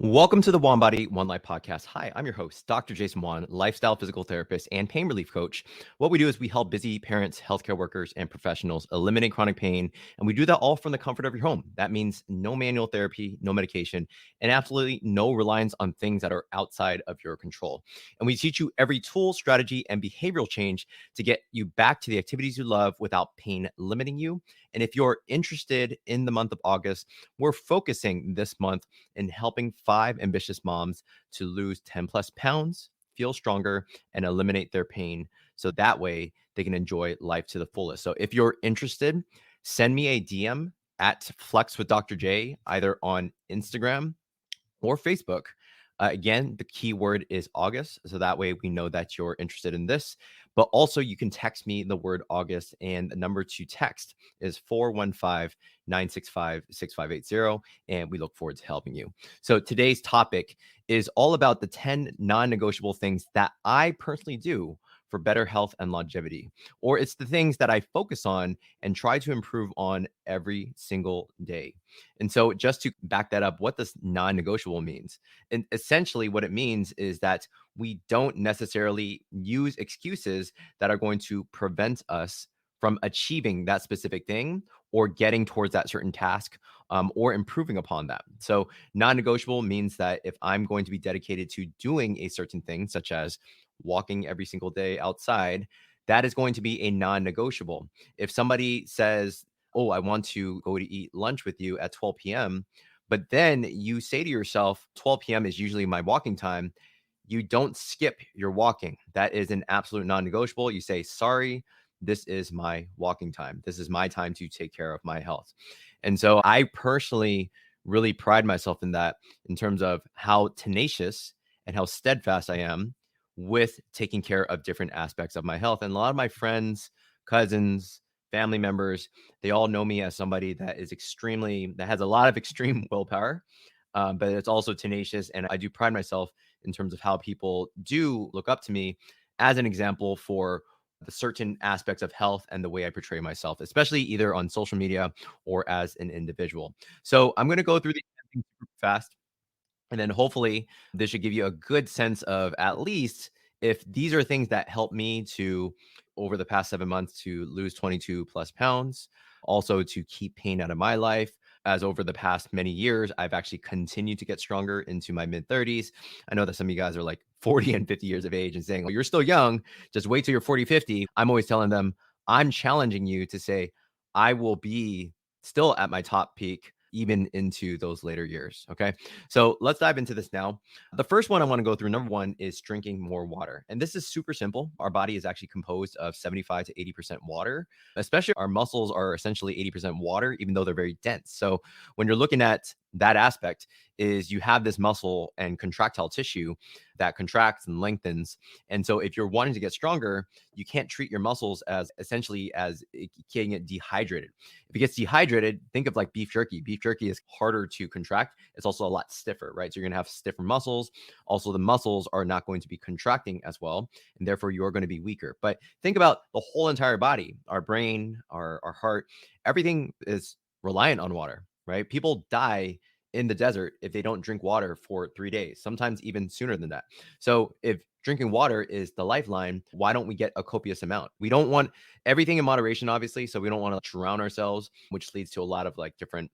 Welcome to the One Body, One Life podcast. Hi, I'm your host, Dr. Jason Wan, lifestyle physical therapist and pain relief coach. What we do is we help busy parents, healthcare workers, and professionals eliminate chronic pain. And we do that all from the comfort of your home. That means no manual therapy, no medication, and absolutely no reliance on things that are outside of your control. And we teach you every tool, strategy, and behavioral change to get you back to the activities you love without pain limiting you. And if you're interested in the month of August, we're focusing this month in helping 5 ambitious moms to lose 10 plus pounds, feel stronger, and eliminate their pain. So that way they can enjoy life to the fullest. So if you're interested, send me a DM at Flex with Dr. J, either on Instagram or Facebook. Again, the keyword is August. So that way we know that you're interested in this. But also, you can text me the word August, and the number to text is 415-965-6580. And we look forward to helping you. So today's topic is all about the 10 non negotiable things that I personally do for better health and longevity, or it's the things that I focus on and try to improve on every single day. And so, just to back that up, what does non negotiable means? And essentially, what it means is that we don't necessarily use excuses that are going to prevent us from achieving that specific thing or getting towards that certain task, or improving upon that. So, non negotiable means that if I'm going to be dedicated to doing a certain thing, such as walking every single day outside, that is going to be a non negotiable. If somebody says, "Oh, I want to go to eat lunch with you at 12 p.m." But then you say to yourself, 12 p.m. is usually my walking time. You don't skip your walking. That is an absolute non negotiable. You say, sorry, this is my walking time. This is my time to take care of my health. And so I personally really pride myself in that, in terms of how tenacious and how steadfast I am with taking care of different aspects of my health. And a lot of my friends, cousins, family members, they all know me as somebody that has a lot of extreme willpower, but it's also tenacious. And I do pride myself in terms of how people do look up to me as an example for the certain aspects of health and the way I portray myself, especially either on social media or as an individual. So I'm going to go through these things super fast. And then hopefully this should give you a good sense of, at least, if these are things that help me to, over the past 7 months, to lose 22 plus pounds, also to keep pain out of my life. As over the past many years, I've actually continued to get stronger into my mid 30s. I know that some of you guys are like 40 and 50 years of age and saying, well, you're still young. Just wait till you're 40, 50. I'm always telling them, I'm challenging you to say, I will be still at my top peak even into those later years. Okay. So let's dive into this now. The first one I want to go through, number one, is drinking more water. And this is super simple. Our body is actually composed of 75 to 80% water, especially our muscles are essentially 80% water, even though they're very dense. So when you're looking at that aspect, is you have this muscle and contractile tissue that contracts and lengthens. And so if you're wanting to get stronger, you can't treat your muscles as essentially as getting it dehydrated. If it gets dehydrated, think of like beef jerky. Beef jerky is harder to contract. It's also a lot stiffer, right? So you're going to have stiffer muscles. Also, the muscles are not going to be contracting as well, and therefore you're going to be weaker. But think about the whole entire body, our brain, our heart, everything is reliant on water, right? People die in the desert if they don't drink water for 3 days, sometimes even sooner than that. So if drinking water is the lifeline, why don't we get a copious amount? We don't want everything in moderation, obviously. So we don't want to drown ourselves, which leads to a lot of like different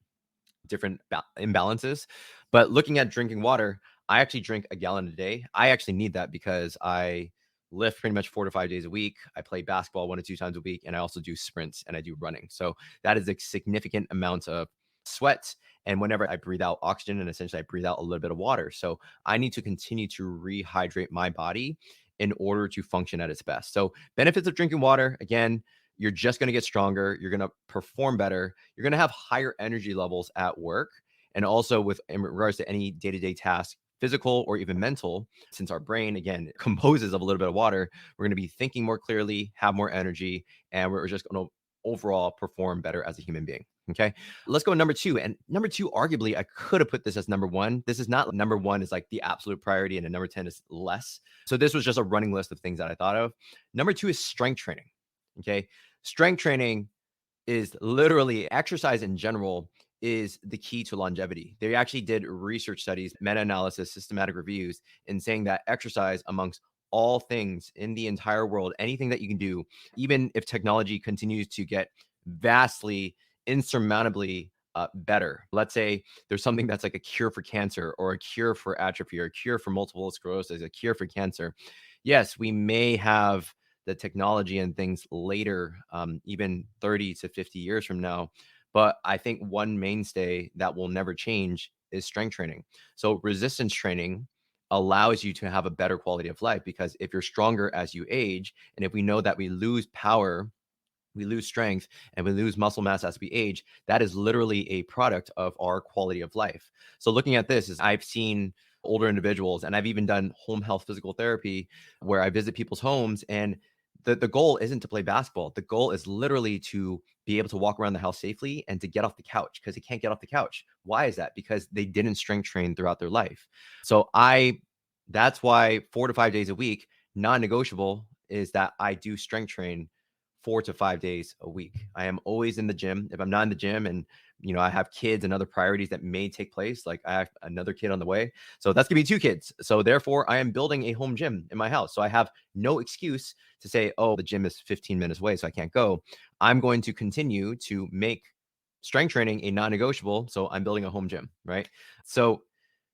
imbalances. But looking at drinking water, I actually drink a gallon a day. I actually need that because I lift pretty much 4 to 5 days a week. I play basketball 1 to 2 times a week, and I also do sprints and I do running. So that is a significant amount of sweat. And whenever I breathe out oxygen, and essentially I breathe out a little bit of water. So I need to continue to rehydrate my body in order to function at its best. So benefits of drinking water, again, you're just going to get stronger. You're going to perform better. You're going to have higher energy levels at work. And also in regards to any day-to-day task, physical or even mental, since our brain, again, composes of a little bit of water, we're going to be thinking more clearly, have more energy, and we're just going to overall perform better as a human being. Okay. Let's go number two. And number two, arguably, I could have put this as number one. This is not number one is like the absolute priority, and number 10 is less. So this was just a running list of things that I thought of. Number two is strength training. Okay. Strength training is literally exercise in general is the key to longevity. They actually did research studies, meta-analysis, systematic reviews, in saying that exercise amongst all things in the entire world, anything that you can do, even if technology continues to get vastly, insurmountably better. Let's say there's something that's like a cure for cancer or a cure for atrophy or a cure for multiple sclerosis, a cure for cancer. Yes, we may have the technology and things later, even 30 to 50 years from now. But I think one mainstay that will never change is strength training. So resistance training allows you to have a better quality of life, because if you're stronger as you age, and if we know that we lose power, we lose strength, and we lose muscle mass as we age, that is literally a product of our quality of life. So looking at this, is I've seen older individuals, and I've even done home health physical therapy where I visit people's homes, and the goal isn't to play basketball. The goal is literally to be able to walk around the house safely and to get off the couch, because they can't get off the couch. Why is that? Because they didn't strength train throughout their life. So that's why 4 to 5 days a week, non-negotiable, is that I do strength train 4 to 5 days a week. I am always in the gym. If I'm not in the gym, and I have kids and other priorities that may take place, like I have another kid on the way. So that's gonna be 2 kids. So therefore, I am building a home gym in my house. So I have no excuse to say, oh, the gym is 15 minutes away, so I can't go. I'm going to continue to make strength training a non-negotiable. So I'm building a home gym, right? So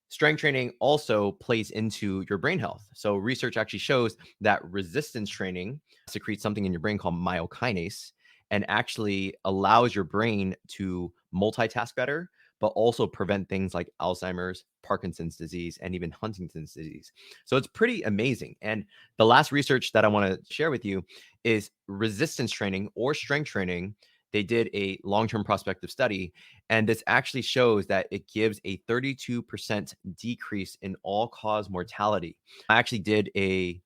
strength training also plays into your brain health. So research actually shows that resistance training secretes something in your brain called myokinase, and actually allows your brain to multitask better, but also prevent things like Alzheimer's, Parkinson's disease, and even Huntington's disease. So it's pretty amazing. And the last research that I want to share with you is resistance training or strength training. They did a long-term prospective study, and this actually shows that it gives a 32% decrease in all-cause mortality. I actually did a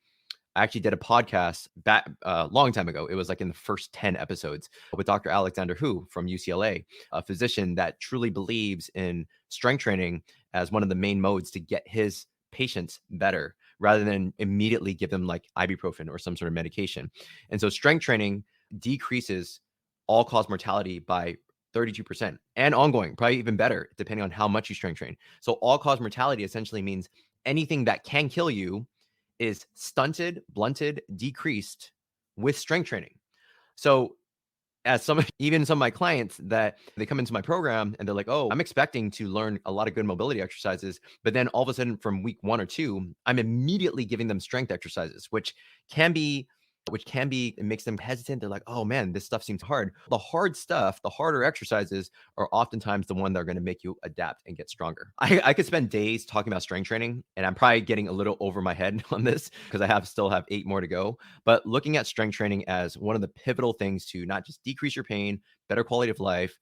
podcast back a long time ago. It was like in the first 10 episodes with Dr. Alexander Hu from UCLA, a physician that truly believes in strength training as one of the main modes to get his patients better, rather than immediately give them like ibuprofen or some sort of medication. And so strength training decreases all cause mortality by 32% and ongoing, probably even better, depending on how much you strength train. So all cause mortality essentially means anything that can kill you is stunted, blunted, decreased with strength training. So as even some of my clients, that they come into my program and they're like, oh, I'm expecting to learn a lot of good mobility exercises, but then all of a sudden from week 1 or 2, I'm immediately giving them strength exercises, which can be it makes them hesitant. They're like, oh man, this stuff seems hard. The hard stuff, the harder exercises, are oftentimes the one that are going to make you adapt and get stronger. I could spend days talking about strength training, and I'm probably getting a little over my head on this because still have 8 more to go. But looking at strength training as one of the pivotal things to not just decrease your pain, better quality of life,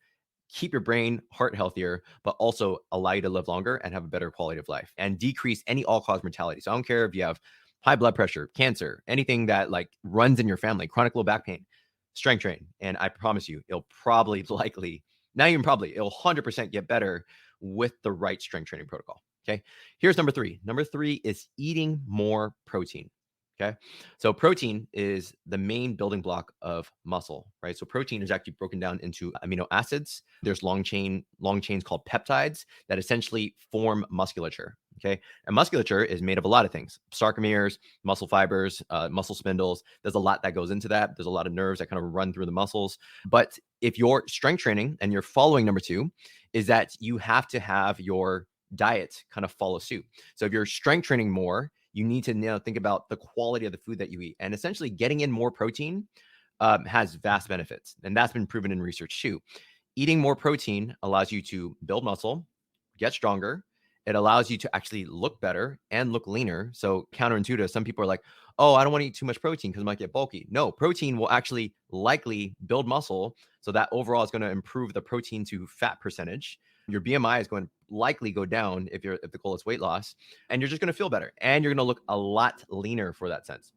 keep your brain, heart healthier, but also allow you to live longer and have a better quality of life and decrease any all-cause mortality. So I don't care if you have high blood pressure, cancer, anything that like runs in your family, chronic low back pain, strength train. And I promise you, it'll probably likely, not even probably, it'll 100% get better with the right strength training protocol. Okay. Here's number 3. Number 3 is eating more protein. Okay. So protein is the main building block of muscle, right? So protein is actually broken down into amino acids. There's long chains called peptides that essentially form musculature. Okay. And musculature is made of a lot of things: sarcomeres, muscle fibers, muscle spindles. There's a lot that goes into that. There's a lot of nerves that kind of run through the muscles. But if you're strength training and you're following number 2, is that you have to have your diet kind of follow suit. So if you're strength training more, you need to think about the quality of the food that you eat. And essentially getting in more protein has vast benefits. And that's been proven in research too. Eating more protein allows you to build muscle, get stronger. It allows you to actually look better and look leaner. So counterintuitive, some people are like, oh, I don't want to eat too much protein because I might get bulky. No, protein will actually likely build muscle. So that overall is going to improve the protein to fat percentage. Your BMI is going to likely go down if the goal is weight loss, and you're just going to feel better and you're going to look a lot leaner for that sense.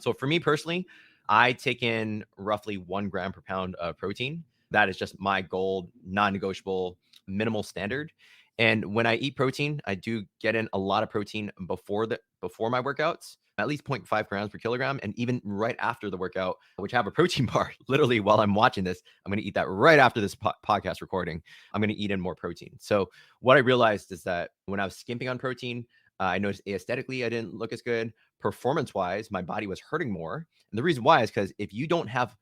So for me personally, I take in roughly 1 gram per pound of protein. That is just my gold, non-negotiable, minimal standard. And when I eat protein, I do get in a lot of protein before my workouts. at least 0.5 grams per kilogram. And even right after the workout, which have a protein bar, literally while I'm watching this, I'm going to eat that right after this podcast recording. I'm going to eat in more protein. So what I realized is that when I was skimping on protein, I noticed aesthetically, I didn't look as good. Performance wise, my body was hurting more. And the reason why is because if you don't have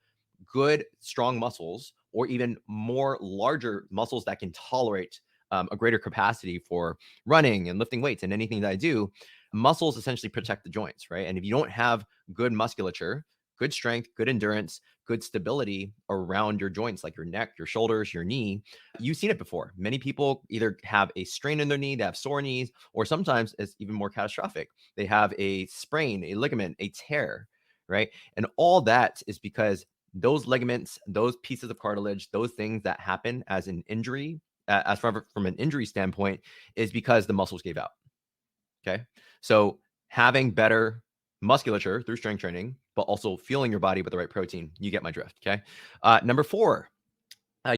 good, strong muscles, or even more larger muscles that can tolerate a greater capacity for running and lifting weights and anything that I do, muscles essentially protect the joints, right? And if you don't have good musculature, good strength, good endurance, good stability around your joints, like your neck, your shoulders, your knee, you've seen it before. Many people either have a strain in their knee, they have sore knees, or sometimes it's even more catastrophic. They have a sprain, a ligament, a tear, right? And all that is because those ligaments, those pieces of cartilage, those things that happen as an injury, as far from an injury standpoint, is because the muscles gave out. Okay. So having better musculature through strength training, but also fueling your body with the right protein, you get my drift. Okay. Number 4,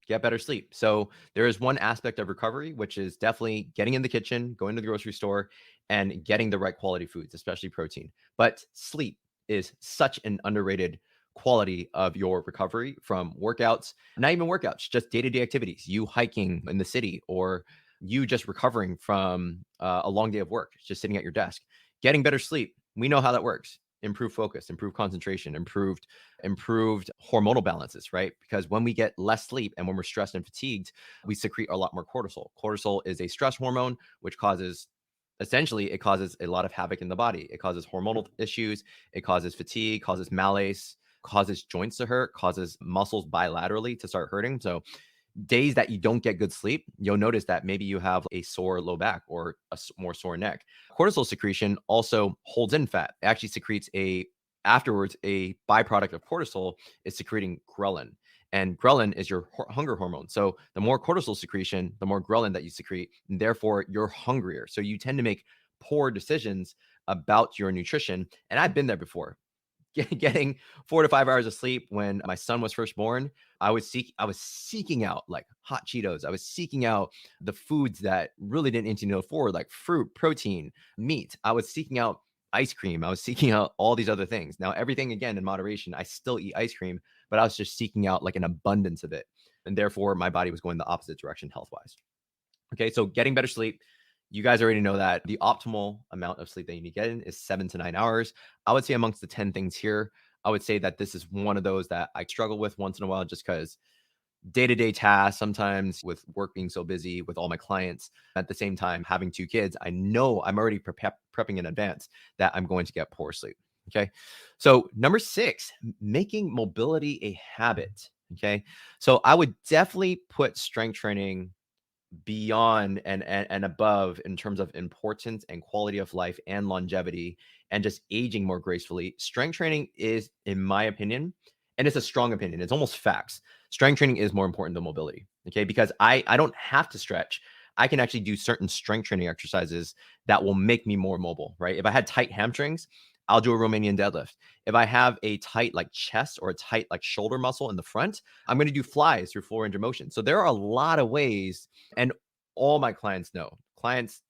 get better sleep. So there is one aspect of recovery, which is definitely getting in the kitchen, going to the grocery store, and getting the right quality foods, especially protein. But sleep is such an underrated quality of your recovery from workouts, not even workouts, just day-to-day activities, you hiking in the city, or you just recovering from a long day of work, just sitting at your desk. Getting better sleep, we know how that works. Improved focus, improved concentration, improved hormonal balances, right? Because when we get less sleep and when we're stressed and fatigued, we secrete a lot more cortisol. Cortisol is a stress hormone, which causes essentially it causes a lot of havoc in the body. It causes hormonal issues, it causes fatigue, causes malaise, causes joints to hurt, causes muscles bilaterally to start hurting. So days that you don't get good sleep, you'll notice that maybe you have a sore low back or a more sore neck. Cortisol secretion also holds in fat. It actually secretes afterwards, a byproduct of cortisol is secreting ghrelin. And ghrelin is your hunger hormone. So the more cortisol secretion, the more ghrelin that you secrete, and therefore you're hungrier. So you tend to make poor decisions about your nutrition. And I've been there before. Getting 4 to 5 hours of sleep when my son was first born, I was seeking out like hot Cheetos. I was seeking out the foods that really didn't need to know forward, like fruit, protein, meat. I was seeking out ice cream. I was seeking out all these other things. Now, everything again in moderation. I still eat ice cream, but I was just seeking out like an abundance of it. And therefore my body was going the opposite direction health-wise. Okay, so getting better sleep. You guys already know that the optimal amount of sleep that you need to get in is 7 to 9 hours. I would say amongst the 10 things here, I would say that this is one of those that I struggle with once in a while just because day-to-day tasks, sometimes with work being so busy with all my clients, at the same time having 2 kids, I know I'm already prepping in advance that I'm going to get poor sleep. Okay. So number 6, making mobility a habit. Okay. So I would definitely put strength training beyond and above in terms of importance and quality of life and longevity and just aging more gracefully. Strength training is, in my opinion, and it's a strong opinion, it's almost facts. Strength training is more important than mobility. Okay. Because I don't have to stretch. I can actually do certain strength training exercises that will make me more mobile, right? If I had tight hamstrings, I'll do a Romanian deadlift. If I have a tight like chest or a tight like shoulder muscle in the front, I'm going to do flies through floor range of motion. So there are a lot of ways, and all my clients know. Clients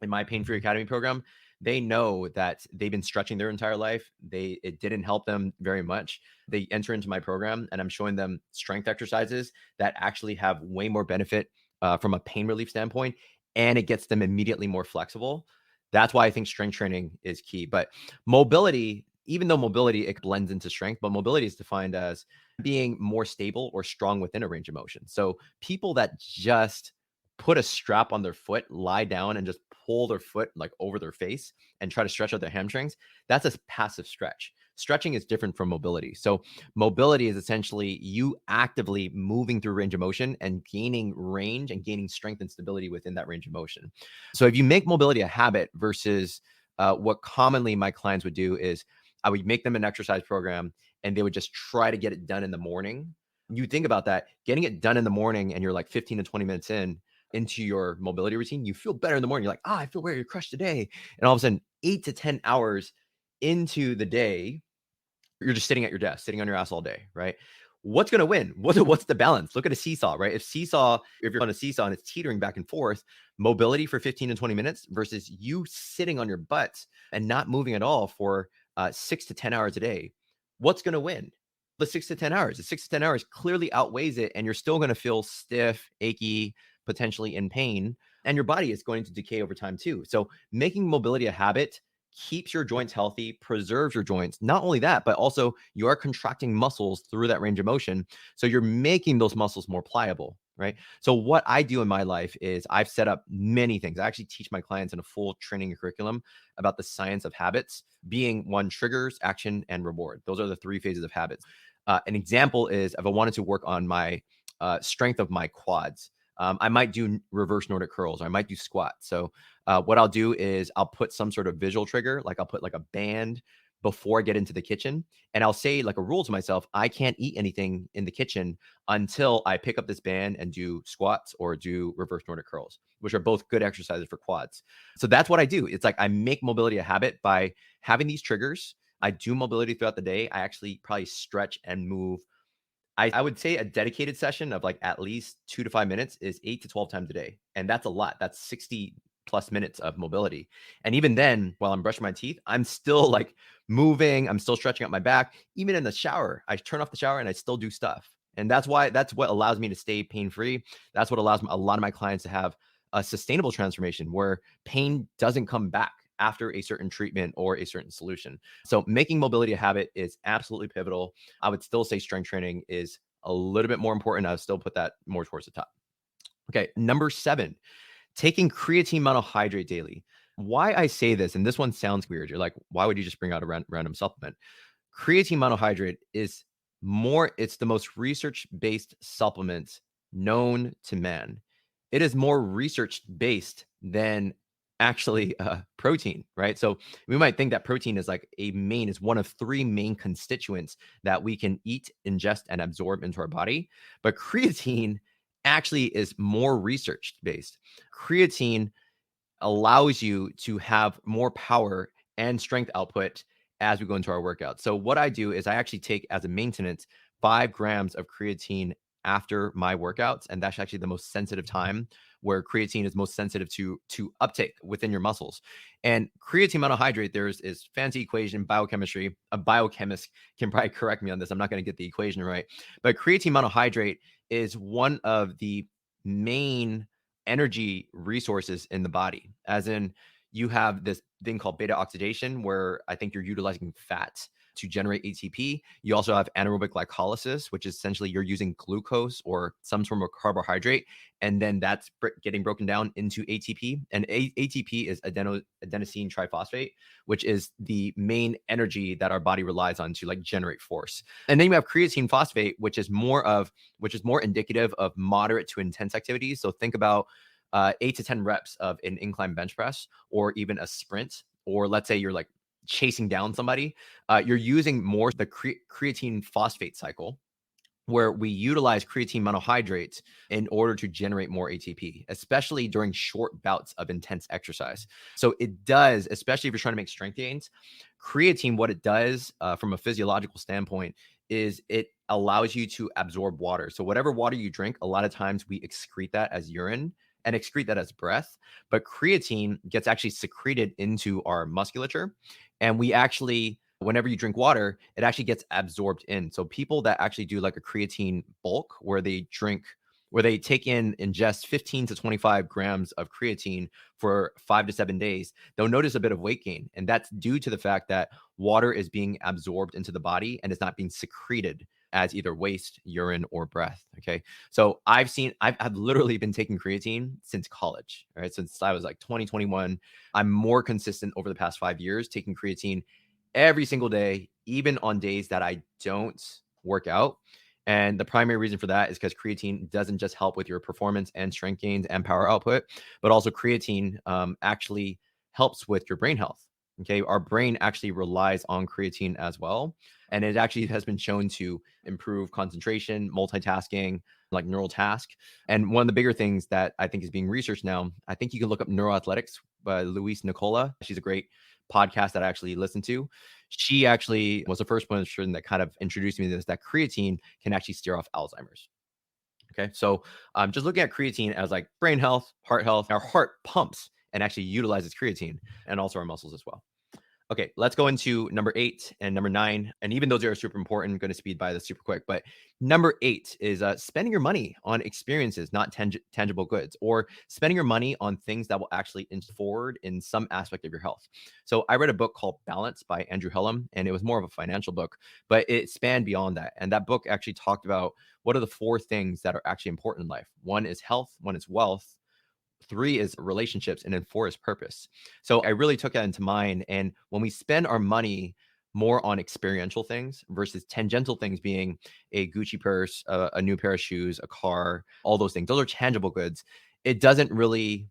in my Pain Free Academy program, they know that they've been stretching their entire life. It didn't help them very much. They enter into my program and I'm showing them strength exercises that actually have way more benefit from a pain relief standpoint, and it gets them immediately more flexible. That's why I think strength training is key. But mobility, even though mobility it blends into strength, but mobility is defined as being more stable or strong within a range of motion. So people that just put a strap on their foot, lie down, and just pull their foot like over their face and try to stretch out their hamstrings, that's a passive stretch. Stretching is different from mobility. So mobility is essentially you actively moving through range of motion and gaining range and gaining strength and stability within that range of motion. So if you make mobility a habit versus what commonly my clients would do is I would make them an exercise program and they would just try to get it done in the morning. You think about that, getting it done in the morning and you're like 15 to 20 minutes into your mobility routine, you feel better in the morning. You're like, I feel very crushed today. And all of a sudden, 8 to 10 hours into the day, you're just sitting at your desk, sitting on your ass all day, right? what's going to win? What's the balance? Look at a seesaw, right? If you're on a seesaw and it's teetering back and forth, mobility for 15 to 20 minutes versus you sitting on your butt and not moving at all for 6 to 10 hours a day, what's going to win? The 6 to 10 hours. The 6 to 10 hours clearly outweighs it, and you're still going to feel stiff, achy, potentially in pain, and your body is going to decay over time too. So making mobility a habit keeps your joints healthy, preserves your joints. Not only that, but also you are contracting muscles through that range of motion. So you're making those muscles more pliable, right? So what I do in my life is I've set up many things. I actually teach my clients in a full training curriculum about the science of habits, being one, triggers, action, and reward. Those are the three phases of habits. An example is if I wanted to work on my strength of my quads, I might do reverse Nordic curls, or I might do squats. So what I'll do is I'll put some sort of visual trigger, like I'll put like a band before I get into the kitchen. And I'll say like a rule to myself, I can't eat anything in the kitchen until I pick up this band and do squats or do reverse Nordic curls, which are both good exercises for quads. So that's what I do. It's like I make mobility a habit by having these triggers. I do mobility throughout the day. I actually probably stretch and move. I would say a dedicated session of like at least 2 to 5 minutes is 8 to 12 times a day. And that's a lot. That's 60 plus minutes of mobility. And even then, while I'm brushing my teeth, I'm still like moving. I'm still stretching out my back. Even in the shower, I turn off the shower and I still do stuff. And that's what allows me to stay pain free. That's what allows a lot of my clients to have a sustainable transformation where pain doesn't come back after a certain treatment or a certain solution. So making mobility a habit is absolutely pivotal. I would still say strength training is a little bit more important. I would still put that more towards the top. Okay, number 7, taking creatine monohydrate daily. Why I say this, and this one sounds weird. You're like, why would you just bring out a random supplement? Creatine monohydrate it's the most research-based supplement known to man. It is more research-based than actually protein, right? So we might think that protein is is one of 3 main constituents that we can eat, ingest, and absorb into our body. But creatine actually is more research-based. Creatine allows you to have more power and strength output as we go into our workout. So what I do is I actually take as a maintenance 5 grams of creatine after my workouts, and that's actually the most sensitive time where creatine is most sensitive to uptake within your muscles. And creatine monohydrate, there's is fancy equation biochemistry. A biochemist can probably correct me on this. I'm not going to get the equation right, but creatine monohydrate is one of the main energy resources in the body, as in you have this thing called beta oxidation where I think you're utilizing fat to generate ATP. You also have anaerobic glycolysis, which is essentially you're using glucose or some form of carbohydrate, and then that's getting broken down into ATP. And ATP is adenosine triphosphate, which is the main energy that our body relies on to like generate force. And then you have creatine phosphate, which is more indicative of moderate to intense activities. So think about 8 to 10 reps of an incline bench press, or even a sprint, or let's say you're like chasing down somebody. You're using more the creatine phosphate cycle, where we utilize creatine monohydrates in order to generate more ATP, especially during short bouts of intense exercise. So it does, especially if you're trying to make strength gains, creatine, what it does from a physiological standpoint is it allows you to absorb water. So whatever water you drink, a lot of times we excrete that as urine and excrete that as breath, but creatine gets actually secreted into our musculature. And we actually, whenever you drink water, it actually gets absorbed in. So people that actually do like a creatine bulk where they ingest 15 to 25 grams of creatine for 5 to 7 days, they'll notice a bit of weight gain. And that's due to the fact that water is being absorbed into the body and it's not being secreted as either waste, urine, or breath. Okay. So I've literally been taking creatine since college, right? Since I was like 2021. I'm more consistent over the past 5 years, taking creatine every single day, even on days that I don't work out. And the primary reason for that is because creatine doesn't just help with your performance and strength gains and power output, but also creatine actually helps with your brain health. Okay. Our brain actually relies on creatine as well. And it actually has been shown to improve concentration, multitasking, like neural task. And one of the bigger things that I think is being researched now, I think you can look up Neuroathletics by Luis Nicola. She's a great podcast that I actually listen to. She actually was the first person that kind of introduced me to this, that creatine can actually steer off Alzheimer's. Okay. So just looking at creatine as like brain health, heart health, our heart pumps and actually utilizes creatine and also our muscles as well. Okay, let's go into number 8 and number 9. And even those are super important, I'm going to speed by this super quick. But number 8 is spending your money on experiences, not tangible goods, or spending your money on things that will actually inch forward in some aspect of your health. So I read a book called Balance by Andrew Hillum, and it was more of a financial book, but it spanned beyond that. And that book actually talked about what are the 4 things that are actually important in life. One is health, one is wealth, 3 is relationships, and then 4 is purpose. So I really took that into mind. And when we spend our money more on experiential things versus tangential things, being a Gucci purse, a new pair of shoes, a car, all those things, those are tangible goods. It doesn't really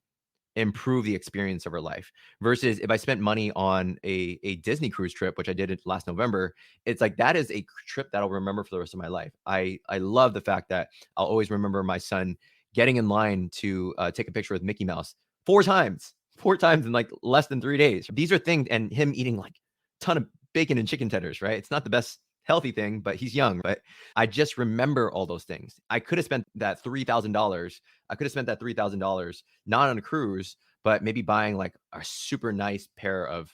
improve the experience of our life. Versus if I spent money on a Disney cruise trip, which I did it last November, it's like that is a trip that I'll remember for the rest of my life. I love the fact that I'll always remember my son getting in line to take a picture with Mickey Mouse 4 times, 4 times in like less than 3 days. These are things, and him eating like a ton of bacon and chicken tenders, right? It's not the best healthy thing, but he's young. But I just remember all those things. I could have spent that $3,000. I could have spent that $3,000 not on a cruise, but maybe buying like a super nice pair of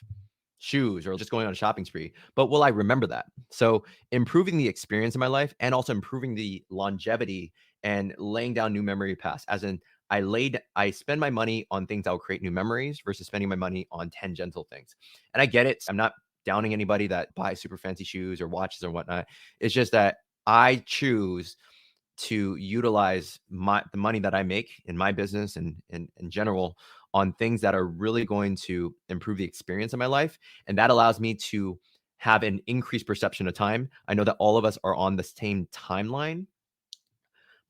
shoes or just going on a shopping spree. But will I remember that? So improving the experience in my life and also improving the longevity and laying down new memory paths. As in, I spend my money on things that will create new memories versus spending my money on tangential things. And I get it. I'm not downing anybody that buys super fancy shoes or watches or whatnot. It's just that I choose to utilize the money that I make in my business and in general on things that are really going to improve the experience of my life. And that allows me to have an increased perception of time. I know that all of us are on the same timeline,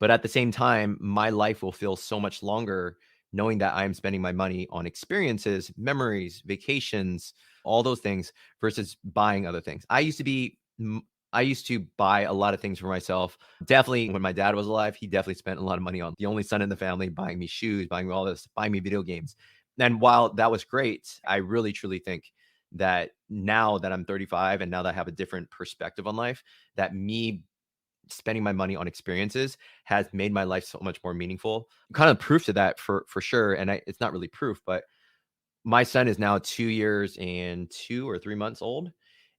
but at the same time, my life will feel so much longer knowing that I'm spending my money on experiences, memories, vacations, all those things versus buying other things. I used to buy a lot of things for myself. Definitely when my dad was alive, he definitely spent a lot of money on the only son in the family, buying me shoes, buying me all this, buying me video games. And while that was great, I really truly think that now that I'm 35 and now that I have a different perspective on life, that me spending my money on experiences has made my life so much more meaningful. Kind of proof to that for sure. And it's not really proof, but my son is now 2 years and 2 or 3 months old.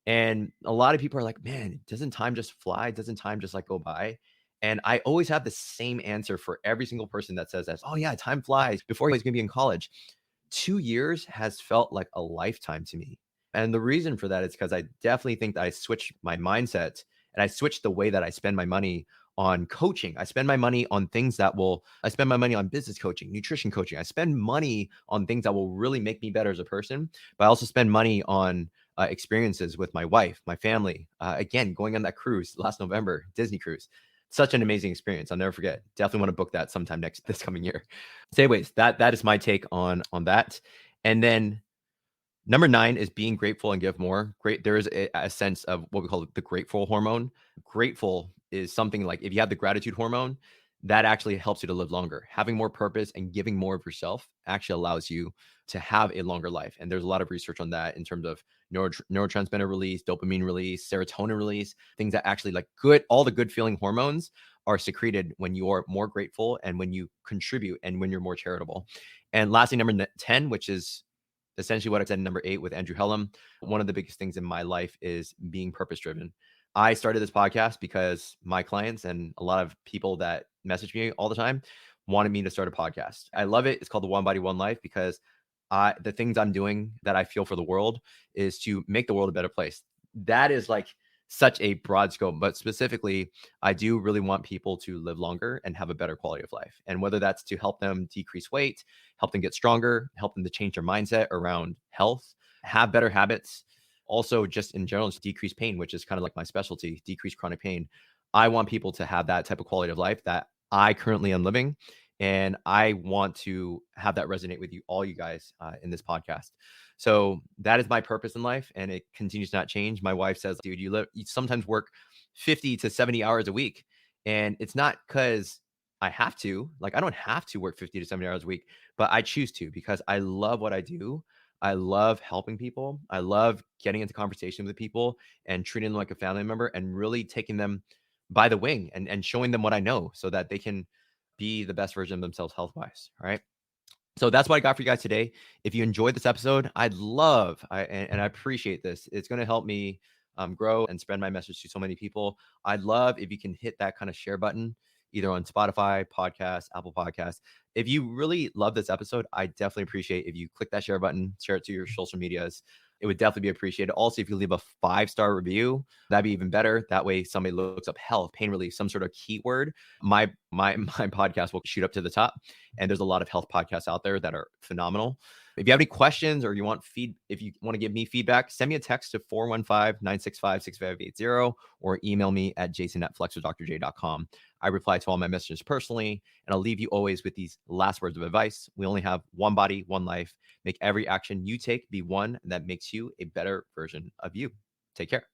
And a lot of people are like, man, doesn't time just fly? Doesn't time just like go by? And I always have the same answer for every single person that says that. Oh, yeah, time flies. Before he's going to be in college, 2 years has felt like a lifetime to me. And the reason for that is because I definitely think that I switched my mindset and I switched the way that I spend my money on coaching. I spend my money on things I spend my money on business coaching, nutrition coaching. I spend money on things that will really make me better as a person, but I also spend money on experiences with my wife, my family. Again, going on that cruise last November, Disney cruise. Such an amazing experience. I'll never forget. Definitely want to book that sometime this coming year. So anyways, that is my take on that. And then number 9 is being grateful and give more. Great. There is a sense of what we call the grateful hormone. Grateful is something like if you have the gratitude hormone, that actually helps you to live longer. Having more purpose and giving more of yourself actually allows you to have a longer life. And there's a lot of research on that in terms of neurotransmitter release, dopamine release, serotonin release, things that actually like all the good feeling hormones are secreted when you are more grateful and when you contribute and when you're more charitable. And lastly, number 10, which is essentially what I said in number 8 with Andrew Hellum. One of the biggest things in my life is being purpose driven. I started this podcast because my clients and a lot of people that message me all the time wanted me to start a podcast. I love it. It's called the One Body, One Life because the things I'm doing that I feel for the world is to make the world a better place. That is like such a broad scope, but specifically, I do really want people to live longer and have a better quality of life. And whether that's to help them decrease weight, help them get stronger, help them to change their mindset around health, have better habits, also just in general, just decrease pain, which is kind of like my specialty, decrease chronic pain. I want people to have that type of quality of life that I currently am living. And I want to have that resonate with all you guys in this podcast. So that is my purpose in life, and it continues to not change. My wife says, dude, you sometimes work 50 to 70 hours a week. And it's not because I have to, like, I don't have to work 50 to 70 hours a week, but I choose to because I love what I do. I love helping people. I love getting into conversation with people and treating them like a family member and really taking them by the wing and showing them what I know so that they can be the best version of themselves health wise. All right. So that's what I got for you guys today. If you enjoyed this episode, and I appreciate this. It's going to help me grow and spread my message to so many people. I'd love if you can hit that kind of share button either on Spotify, Podcasts, Apple Podcasts. If you really love this episode, I definitely appreciate if you click that share button, share it to your social medias. It would definitely be appreciated. Also, if you leave a 5-star review, that'd be even better. That way, somebody looks up health, pain relief, some sort of keyword. My podcast will shoot up to the top. And there's a lot of health podcasts out there that are phenomenal. If you have any questions or if you want to give me feedback, send me a text to 415-965-6580 or email me at jason@flexwithdrj.com. I reply to all my messages personally, and I'll leave you always with these last words of advice. We only have one body, one life. Make every action you take be one that makes you a better version of you. Take care.